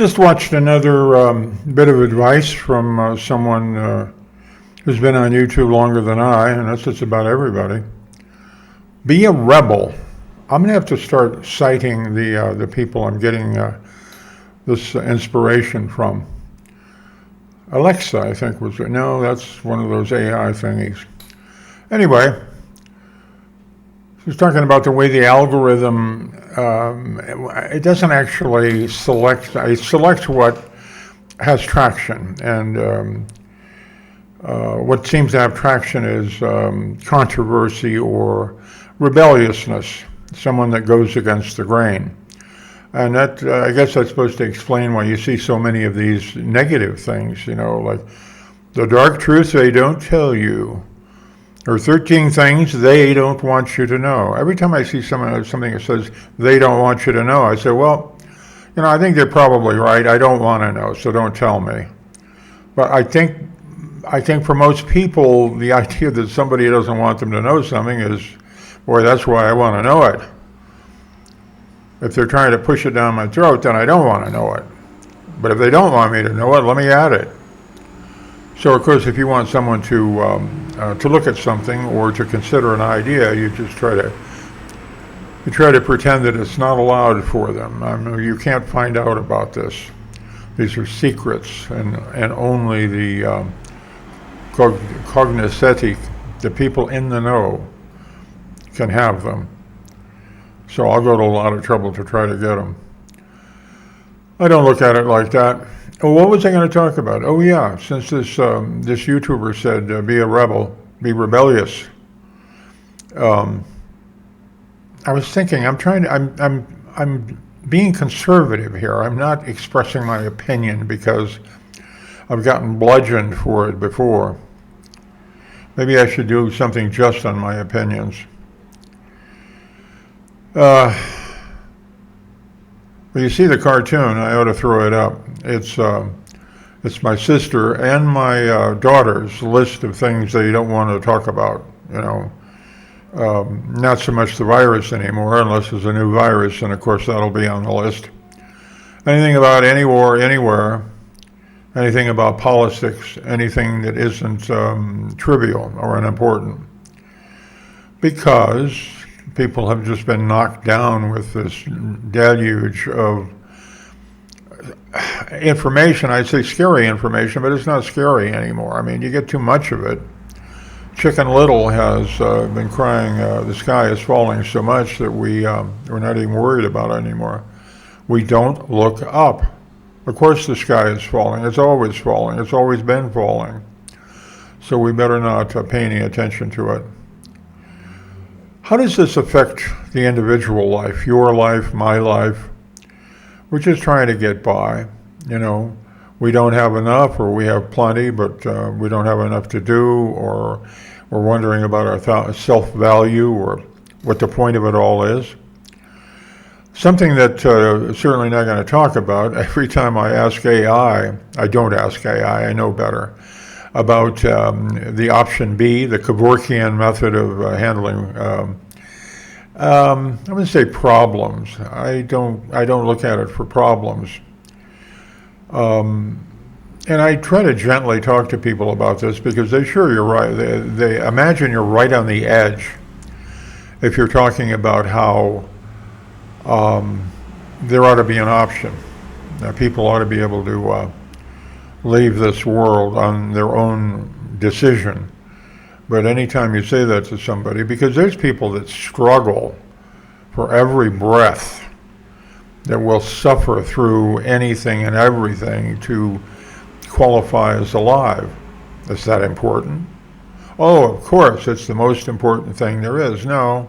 Just watched another bit of advice from someone who's been on YouTube longer than I, and that's just about everybody. Be a rebel. I'm going to have to start citing the people I'm getting this inspiration from. Alexa, I think was it. No, that's one of those AI thingies. Anyway, she's talking about the way the algorithm, it doesn't actually select, it selects what has traction, and what seems to have traction is controversy or rebelliousness, someone that goes against the grain. And that, I guess that's supposed to explain why you see so many of these negative things, like the dark truth they don't tell you, or 13 things they don't want you to know. Every time I see something that says they don't want you to know, I say, well, I think they're probably right. I don't want to know, so don't tell me. But I think for most people, the idea that somebody doesn't want them to know something is, boy, that's why I want to know it. If they're trying to push it down my throat, then I don't want to know it. But if they don't want me to know it, let me add it. So, of course, if you want someone to look at something or to consider an idea, you just try to pretend that it's not allowed for them. You can't find out about this. These are secrets, and only the cognoscenti, the people in the know, can have them. So I'll go to a lot of trouble to try to get them. I don't look at it like that. Oh, what was I going to talk about? Oh yeah, since this YouTuber said be a rebel, be rebellious. I was thinking, I'm being conservative here. I'm not expressing my opinion because I've gotten bludgeoned for it before. Maybe I should do something just on my opinions. Well, you see the cartoon, I ought to throw it up. It's my sister and my daughter's list of things they don't want to talk about, Not so much the virus anymore, unless there's a new virus, and of course that'll be on the list. Anything about any war, anywhere, anything about politics, anything that isn't trivial or unimportant. Because people have just been knocked down with this deluge of information. I'd say scary information, but it's not scary anymore. I mean, you get too much of it. Chicken Little has been crying, the sky is falling so much that we're not even worried about it anymore. We don't look up. Of course the sky is falling. It's always falling. It's always been falling. So we better not pay any attention to it. How does this affect the individual life, your life, my life? We're just trying to get by, We don't have enough, or we have plenty, but we don't have enough to do, or we're wondering about our self-value or what the point of it all is. Something that certainly not going to talk about. Every time I ask AI, I don't ask AI, I know better, about the option B, the Kevorkian method of handling. I'm going to say problems. I don't look at it for problems. And I try to gently talk to people about this because you're right. They imagine you're right on the edge if you're talking about how there ought to be an option. People ought to be able to leave this world on their own decision. But anytime you say that to somebody, because there's people that struggle for every breath, that will suffer through anything and everything to qualify as alive. Is that important? Oh, of course, it's the most important thing there is. No.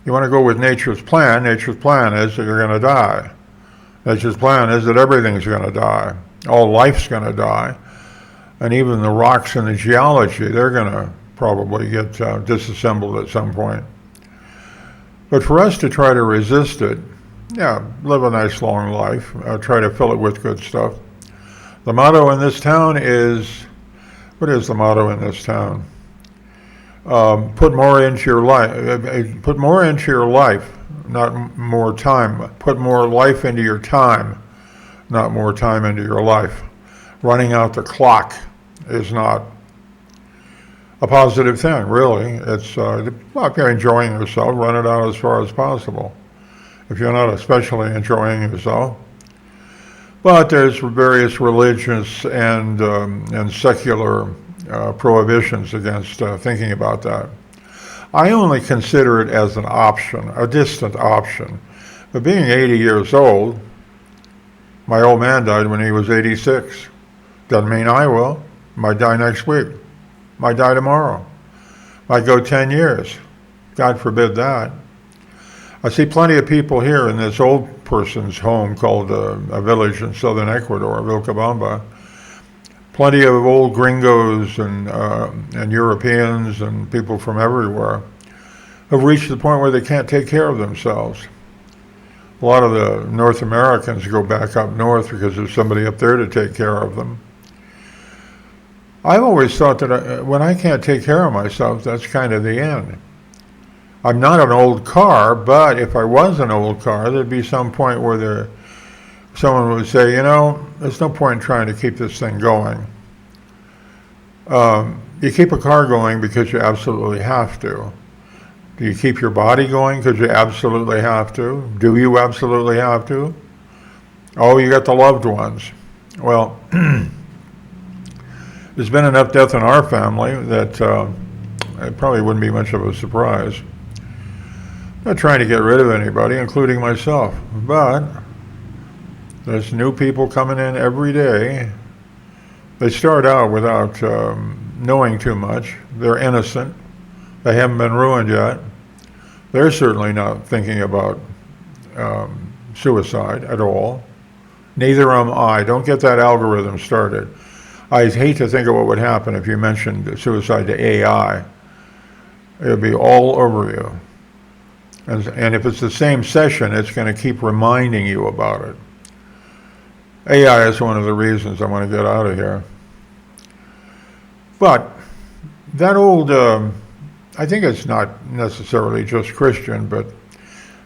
You want to go with nature's plan. Nature's plan is that you're going to die. Nature's plan is that everything's going to die. All life's going to die. And even the rocks in the geology, they're going to probably get disassembled at some point. But for us to try to resist it, live a nice long life, try to fill it with good stuff. The motto in this town is, what is the motto in this town? Put more into your life. Put more into your life, not more time. Put more life into your time, not more time into your life. Running out the clock is not a positive thing, really. It's, well, if you're enjoying yourself, run it out as far as possible. If you're not especially enjoying yourself. But there's various religious and secular prohibitions against thinking about that. I only consider it as an option, a distant option. But being 80 years old, my old man died when he was 86. Doesn't mean I will. Might die next week. Might die tomorrow. Might go 10 years. God forbid that. I see plenty of people here in this old person's home called a village in southern Ecuador, Vilcabamba. Plenty of old gringos and Europeans and people from everywhere have reached the point where they can't take care of themselves. A lot of the North Americans go back up north because there's somebody up there to take care of them. I've always thought that when I can't take care of myself, that's kind of the end. I'm not an old car, but if I was an old car, there'd be some point where someone would say, you know, there's no point in trying to keep this thing going. You keep a car going because you absolutely have to. Do you keep your body going because you absolutely have to? Do you absolutely have to? Oh, you got the loved ones. Well, there's been enough death in our family that it probably wouldn't be much of a surprise. I'm not trying to get rid of anybody, including myself, but there's new people coming in every day. They start out without knowing too much. They're innocent. They haven't been ruined yet. They're certainly not thinking about suicide at all. Neither am I. Don't get that algorithm started. I hate to think of what would happen if you mentioned suicide to AI. It would be all over you. And if it's the same session, it's going to keep reminding you about it. AI is one of the reasons I want to get out of here. But that old, I think it's not necessarily just Christian, but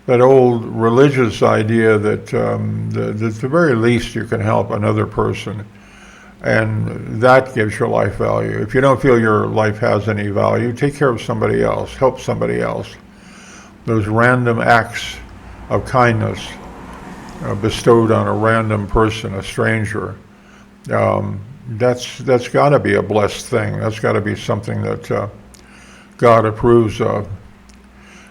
that old religious idea that at the very least you can help another person, and that gives your life value. If you don't feel your life has any value, take care of somebody else, help somebody else. Those random acts of kindness bestowed on a random person, a stranger, that's got to be a blessed thing. That's got to be something that God approves of.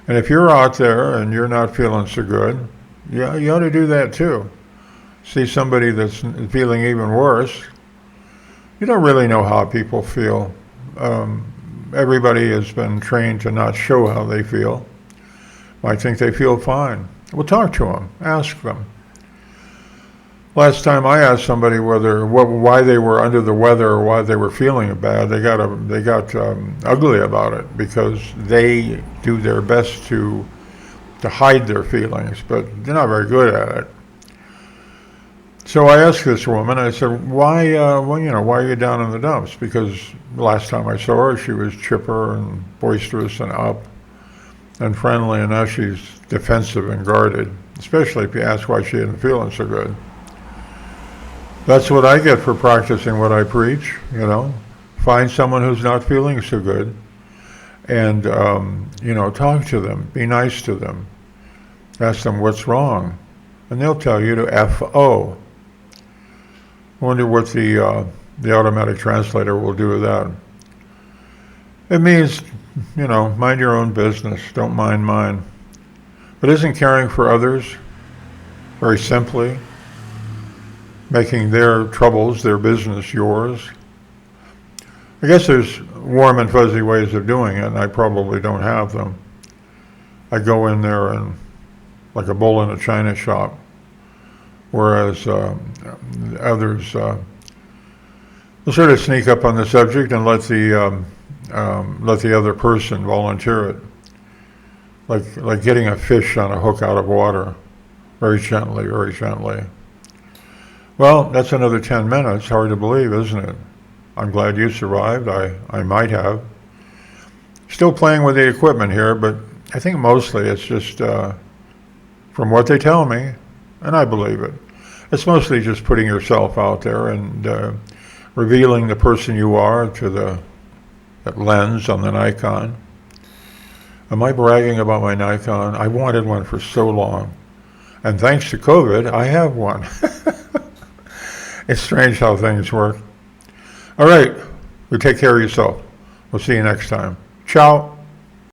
And if you're out there and you're not feeling so good, yeah, you ought to do that too. See somebody that's feeling even worse. You don't really know how people feel. Everybody has been trained to not show how they feel. I think they feel fine. Well, talk to them. Ask them. Last time I asked somebody why they were under the weather or why they were feeling bad, they got ugly about it because they do their best to hide their feelings, but they're not very good at it. So I asked this woman, I said, why are you down in the dumps? Because last time I saw her, she was chipper and boisterous and up and friendly, and now she's defensive and guarded, especially if you ask why she isn't feeling so good. That's what I get for practicing what I preach, you know. Find someone who's not feeling so good and, talk to them, be nice to them. Ask them what's wrong, and they'll tell you to F-O. I wonder what the automatic translator will do with that. It means, mind your own business, don't mind mine. But isn't caring for others, very simply, making their troubles, their business, yours? I guess there's warm and fuzzy ways of doing it, and I probably don't have them. I go in there and like a bull in a china shop, whereas others will sort of sneak up on the subject and let the other person volunteer it, like getting a fish on a hook out of water, very gently, very gently. Well, that's another 10 minutes. Hard to believe, isn't it? I'm glad you survived. I might have. Still playing with the equipment here, but I think mostly it's just from what they tell me, and I believe it. It's mostly just putting yourself out there and revealing the person you are to that lens on the Nikon. Am I bragging about my Nikon? I wanted one for so long. And thanks to COVID, I have one. It's strange how things work. All right. You take care of yourself. We'll see you next time. Ciao.